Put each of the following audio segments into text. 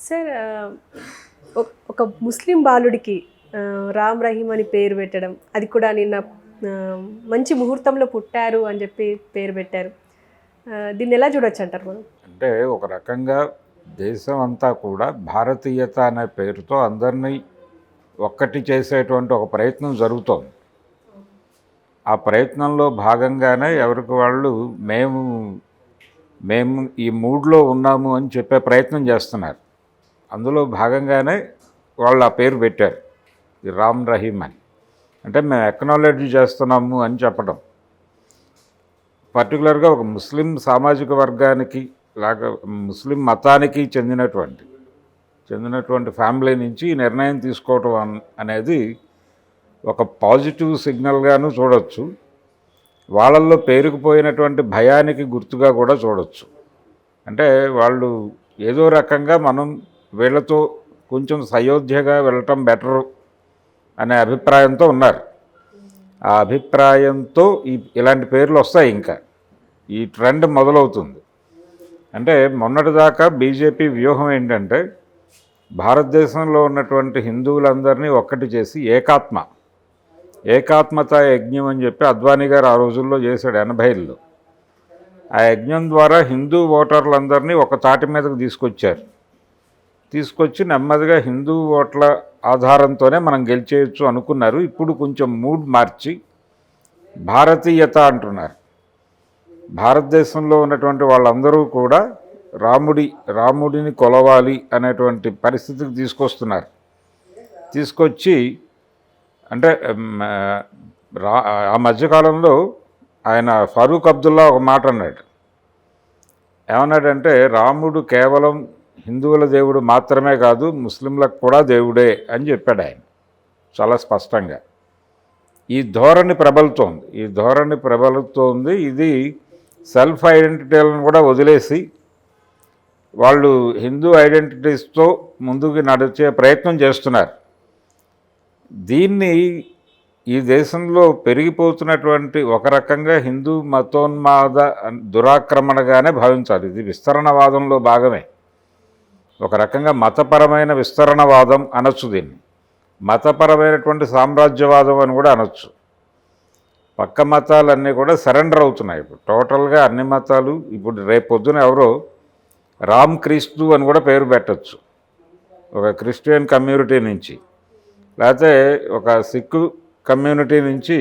Sir ఒక ముస్లిం బాలుడికి రామ్ రహీం అని పేరు పెట్టడం, అది కూడా నిన్న మంచి ముహూర్తంలో పుట్టారు అని చెప్పి పేరు పెట్టారు. దీన్ని ఎలా చూడొచ్చు అంటారు మనం? అంటే ఒక రకంగా దేశం అంతా కూడా భారతీయత అనే పేరుతో అందరినీ ఒక్కటి చేసేటువంటి ఒక ప్రయత్నం జరుగుతోంది. ఆ ప్రయత్నంలో భాగంగానే ఎవరికి వాళ్ళు మేము మేము ఈ మూడ్లో ఉన్నాము అని చెప్పే ప్రయత్నం చేస్తున్నారు. అందులో భాగంగానే వాళ్ళు ఆ పేరు పెట్టారు, ఈ రామ్ రహీం అని. అంటే మేము ఎక్నాలెడ్జ్ చేస్తున్నాము అని చెప్పడం. పర్టికులర్గా ఒక ముస్లిం సామాజిక వర్గానికి లాగా ముస్లిం మతానికి చెందినటువంటి ఫ్యామిలీ నుంచి ఈ నిర్ణయం తీసుకోవటం అనేది ఒక పాజిటివ్ సిగ్నల్గాను చూడవచ్చు. వాళ్ళల్లో పేరుకుపోయినటువంటి భయానికి గుర్తుగా కూడా చూడవచ్చు. అంటే వాళ్ళు ఏదో రకంగా మనం వీళ్ళతో కొంచెం సయోధ్యగా వెళ్ళటం బెటరు అనే అభిప్రాయంతో ఉన్నారు. ఆ అభిప్రాయంతో ఇలాంటి పేర్లు వస్తాయి. ఇంకా ఈ ట్రెండ్ మొదలవుతుంది. అంటే మొన్నటిదాకా బీజేపీ వ్యూహం ఏంటంటే భారతదేశంలో ఉన్నటువంటి హిందువులందరినీ ఒక్కటి చేసి ఏకాత్మత యజ్ఞం అని చెప్పి అద్వానీ గారు ఆ రోజుల్లో చేశాడు 80లో. ఆ యజ్ఞం ద్వారా హిందూ ఓటర్లందరినీ ఒక తాటి మీదకు తీసుకొచ్చి నెమ్మదిగా హిందూ ఓట్ల ఆధారంతోనే మనం గెలిచేయచ్చు అనుకున్నారు. ఇప్పుడు కొంచెం మూడ్ మార్చి భారతీయత అంటున్నారు. భారతదేశంలో ఉన్నటువంటి వాళ్ళందరూ కూడా రాముడిని కొలవాలి అనేటువంటి పరిస్థితికి తీసుకొచ్చి అంటే ఆ మధ్యకాలంలో ఆయన ఫరూక్ అబ్దుల్లా ఒక మాట అన్నాడు. ఏమన్నాడంటే రాముడు కేవలం హిందువుల దేవుడు మాత్రమే కాదు, ముస్లింలకు కూడా దేవుడే అని చెప్పాడు ఆయన చాలా స్పష్టంగా. ఈ ధోరణి ప్రబలుతోంది. ఇది సెల్ఫ్ ఐడెంటిటీలను కూడా వదిలేసి వాళ్ళు హిందూ ఐడెంటిటీస్తో ముందుకు నడిచే ప్రయత్నం చేస్తున్నారు. దీన్ని ఈ దేశంలో పెరిగిపోతున్నటువంటి ఒక రకంగా హిందూ మతోన్మాద దురాక్రమణగానే భావించాలి. ఇది విస్తరణవాదంలో భాగమే. ఒక రకంగా మతపరమైన విస్తరణవాదం అనొచ్చు. దీన్ని మతపరమైనటువంటి సామ్రాజ్యవాదం అని కూడా అనొచ్చు. పక్క మతాలన్నీ కూడా సరెండర్ అవుతున్నాయి. ఇప్పుడు టోటల్గా అన్ని మతాలు ఇప్పుడు రేపొద్దున ఎవరో రామ్ క్రీస్తు అని కూడా పేరు పెట్టచ్చు ఒక క్రిస్టియన్ కమ్యూనిటీ నుంచి, లేకపోతే ఒక సిక్కు కమ్యూనిటీ నుంచి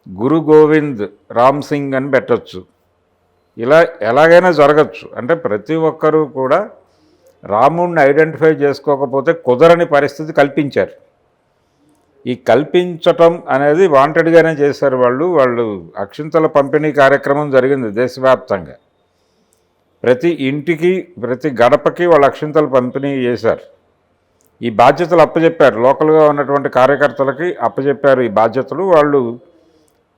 గురు గోవింద్ రామ్ సింగ్ అని పెట్టచ్చు. ఇలా ఎలాగైనా జరగచ్చు. అంటే ప్రతి ఒక్కరూ కూడా రాముడిని ఐడెంటిఫై చేసుకోకపోతే కుదరని పరిస్థితి కల్పించారు. ఈ కల్పించటం అనేది వాంటెడ్గానే చేశారు. వాళ్ళు అక్షింతల పంపిణీ కార్యక్రమం జరిగింది దేశవ్యాప్తంగా. ప్రతి ఇంటికి ప్రతి గడపకి వాళ్ళు అక్షింతలు పంపిణీ చేశారు. ఈ బాధ్యతలు అప్పచెప్పారు. లోకల్గా ఉన్నటువంటి కార్యకర్తలకి అప్పచెప్పారు ఈ బాధ్యతలు. వాళ్ళు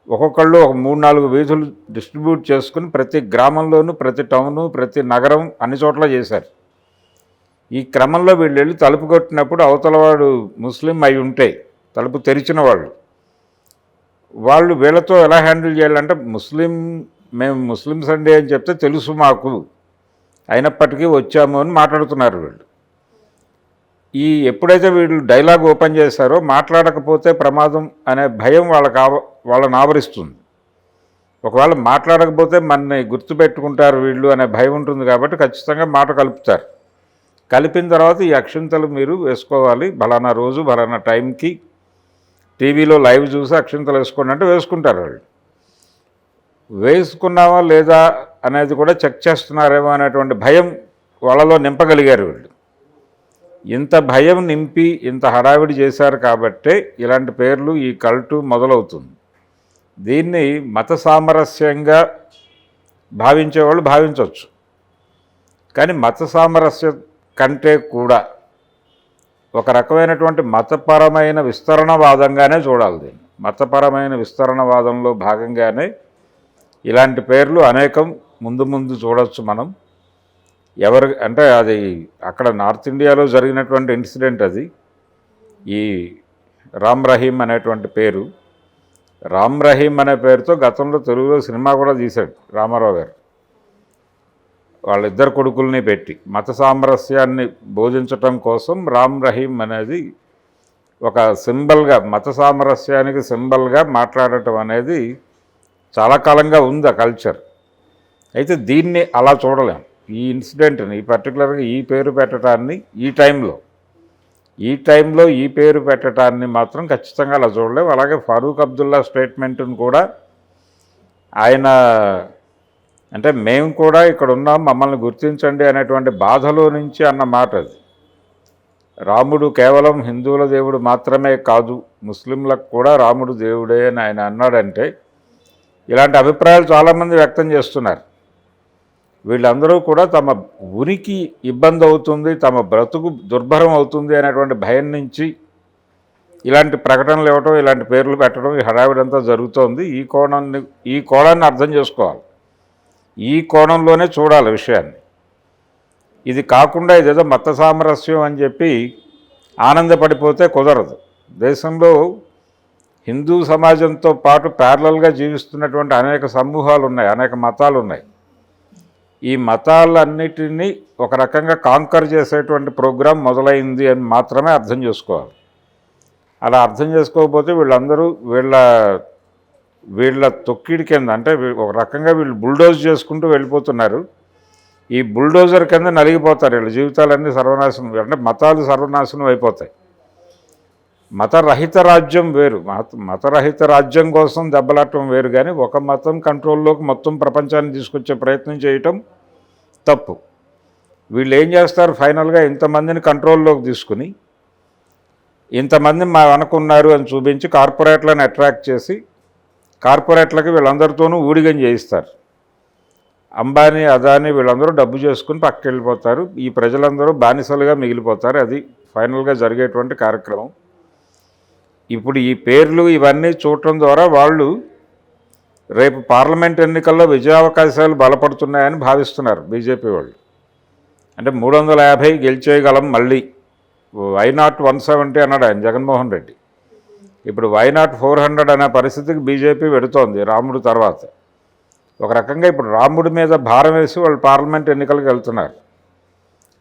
ఒక్కొక్కళ్ళు ఒక 3-4 వీధులు డిస్ట్రిబ్యూట్ చేసుకుని ప్రతి గ్రామంలోనూ ప్రతి టౌను ప్రతి నగరం అన్ని చోట్ల చేశారు. ఈ క్రమంలో వీళ్ళు వెళ్ళి తలుపు కొట్టినప్పుడు అవతలవాడు ముస్లిం అయి ఉంటే తలుపు తెరిచిన వాళ్ళు వీళ్ళతో ఎలా హ్యాండిల్ చేయాలంటే మేము ముస్లిమ్స్ అండి అని చెప్తే తెలుసు మాకు, అయినప్పటికీ వచ్చాము అని మాట్లాడుతున్నారు వీళ్ళు. ఎప్పుడైతే వీళ్ళు డైలాగ్ ఓపెన్ చేశారో మాట్లాడకపోతే ప్రమాదం అనే భయం వాళ్ళని ఆవరిస్తుంది. ఒకవేళ మాట్లాడకపోతే మనని గుర్తుపెట్టుకుంటారు వీళ్ళు అనే భయం ఉంటుంది. కాబట్టి ఖచ్చితంగా మాట కలుపుతారు. కలిపిన తర్వాత ఈ అక్షింతలు మీరు వేసుకోవాలి, బలానా రోజు బలానా టైంకి టీవీలో లైవ్ చూసి అక్షింతలు వేసుకోండి అంటే వేసుకుంటారు. వాళ్ళు వేసుకున్నావా లేదా అనేది కూడా చెక్ చేస్తున్నారేమో అనేటువంటి భయం వాళ్ళలో నింపగలిగారు వీళ్ళు. ఇంత భయం నింపి ఇంత హడావిడి చేశారు కాబట్టే ఇలాంటి పేర్లు ఈ కల్టు మొదలవుతుంది. దీన్ని మత సామరస్యంగా భావించేవాళ్ళు భావించవచ్చు. కానీ మత సామరస్యం కంటే కూడా ఒక రకమైనటువంటి మతపరమైన విస్తరణవాదంగానే చూడాలి. దీన్ని మతపరమైన విస్తరణవాదంలో భాగంగానే ఇలాంటి పేర్లు అనేకం ముందు చూడవచ్చు మనం. అంటే అది అక్కడ నార్త్ ఇండియాలో జరిగినటువంటి ఇన్సిడెంట్ అది. ఈ రామ్ రహీం అనేటువంటి పేరు, రామ్ రహీం అనే పేరుతో గతంలో తెలుగులో సినిమా కూడా తీశాడు రామారావు గారు. వాళ్ళిద్దరు కొడుకుల్ని పెట్టి మత సామరస్యాన్ని బోధించటం కోసం రామ్ రహీం అనేది ఒక సింబల్గా, మత సామరస్యానికి సింబల్గా మాట్లాడటం అనేది చాలా కాలంగా ఉంది ఆ కల్చర్. అయితే దీన్ని అలా చూడలేం. ఈ ఇన్సిడెంట్ని పర్టికులర్గా ఈ పేరు పెట్టడాన్ని ఈ టైంలో ఈ పేరు పెట్టడాన్ని మాత్రం ఖచ్చితంగా అలా చూడలేం. అలాగే ఫారూక్ అబ్దుల్లా స్టేట్మెంట్ని కూడా ఆయన అంటే మేము కూడా ఇక్కడ ఉన్నాం, మమ్మల్ని గుర్తించండి అనేటువంటి బాధలో నుంచి అన్న మాట అది. రాముడు కేవలం హిందువుల దేవుడు మాత్రమే కాదు, ముస్లింలకు కూడా రాముడు దేవుడే అని ఆయన అన్నాడంటే ఇలాంటి అభిప్రాయాలు చాలామంది వ్యక్తం చేస్తున్నారు. వీళ్ళందరూ కూడా తమ ఉనికి ఇబ్బంది అవుతుంది, తమ బ్రతుకు దుర్భరం అవుతుంది అనేటువంటి భయం నుంచి ఇలాంటి ప్రకటనలు ఇవ్వటం, ఇలాంటి పేర్లు పెట్టడం, ఈ హడావిడంతా జరుగుతోంది. ఈ కోణాన్ని అర్థం చేసుకోవాలి, ఈ కోణంలోనే చూడాలి విషయాన్ని. ఇది కాకుండా ఇదేదో మత సామరస్యం అని చెప్పి ఆనందపడిపోతే కుదరదు. దేశంలో హిందూ సమాజంతో పాటు ప్యారలల్గా జీవిస్తున్నటువంటి అనేక సమూహాలు ఉన్నాయి, అనేక మతాలు ఉన్నాయి. ఈ మతాలన్నిటినీ ఒక రకంగా కాంకర్ చేసేటువంటి ప్రోగ్రాం మొదలైంది అని మాత్రమే అర్థం చేసుకోవాలి. అలా అర్థం చేసుకోకపోతే వీళ్ళందరూ వీళ్ళ తొక్కిడి కింద, అంటే ఒక రకంగా వీళ్ళు బుల్డోజ్ చేసుకుంటూ వెళ్ళిపోతున్నారు. ఈ బుల్డోజర్ కింద నలిగిపోతారు. వీళ్ళ జీవితాలన్నీ సర్వనాశనం, అంటే మతాలు సర్వనాశనం అయిపోతాయి. మతరహిత రాజ్యం వేరు, మతరహిత రాజ్యం కోసం దెబ్బలాటం వేరు. కానీ ఒక మతం కంట్రోల్లోకి మొత్తం ప్రపంచాన్ని తీసుకొచ్చే ప్రయత్నం చేయటం తప్పు. వీళ్ళు ఏం చేస్తారు, ఫైనల్గా ఇంతమందిని కంట్రోల్లోకి తీసుకుని ఇంతమంది మా అనుకున్నారు అని చూపించి కార్పొరేట్లను అట్రాక్ట్ చేసి కార్పొరేట్లకి వీళ్ళందరితోనూ ఊడిగం చేయిస్తారు. అంబానీ, అదానీ వీళ్ళందరూ డబ్బు చేసుకుని పక్కకి వెళ్ళిపోతారు. ఈ ప్రజలందరూ బానిసలుగా మిగిలిపోతారు. అది ఫైనల్గా జరిగేటువంటి కార్యక్రమం. ఇప్పుడు ఈ పేర్లు ఇవన్నీ చూడటం ద్వారా వాళ్ళు రేపు పార్లమెంట్ ఎన్నికల్లో విజయావకాశాలు బలపడుతున్నాయని భావిస్తున్నారు బీజేపీ వాళ్ళు. అంటే 350 గెలిచేయగలం మళ్ళీ. వైనాట్ 170 అన్నాడు ఆయన జగన్మోహన్ రెడ్డి. ఇప్పుడు వైనాట్ 400 అనే పరిస్థితికి బీజేపీ వెడుతోంది రాముడు తర్వాత. ఒక రకంగా ఇప్పుడు రాముడి మీద భారం వేసి వాళ్ళు పార్లమెంట్ ఎన్నికలకు వెళ్తున్నారు.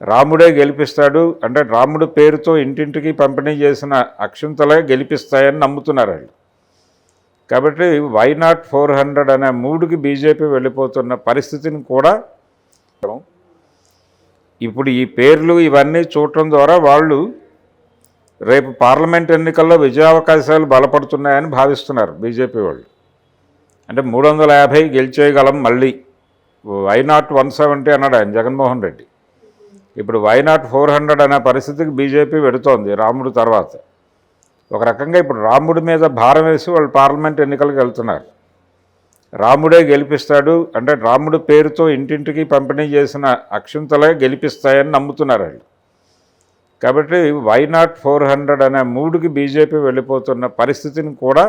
రాముడే గెలిపిస్తాడు, అంటే రాముడు పేరుతో ఇంటింటికి పంపిణీ చేసిన అక్షింతలే గెలిపిస్తాయని నమ్ముతున్నారు వాళ్ళు. కాబట్టి వైనాట్ 400 అనే మూడుకి బీజేపీ వెళ్ళిపోతున్న పరిస్థితిని కూడా ఇప్పుడు ఈ పేర్లు ఇవన్నీ చూడటం ద్వారా వాళ్ళు రేపు పార్లమెంట్ ఎన్నికల్లో విజయావకాశాలు బలపడుతున్నాయని భావిస్తున్నారు బీజేపీ వాళ్ళు. అంటే 350 గెలిచేయగలం మళ్ళీ. వైనాట్ 170 అన్నాడు ఆయన జగన్మోహన్ రెడ్డి. ఇప్పుడు వైనాట్ 400 అనే పరిస్థితికి బీజేపీ వెడుతోంది రాముడు తర్వాత. ఒక రకంగా ఇప్పుడు రాముడి మీద భారం వేసి వాళ్ళు పార్లమెంట్ ఎన్నికలకు వెళ్తున్నారు. రాముడే గెలిపిస్తాడు, అంటే రాముడి పేరుతో ఇంటింటికి పంపిణీ చేసిన అక్షింతలే గెలిపిస్తాయని నమ్ముతున్నారు వాళ్ళు. కాబట్టి వైనాట్ 400 అనే మూడుకి బీజేపీ వెళ్ళిపోతున్న పరిస్థితిని కూడా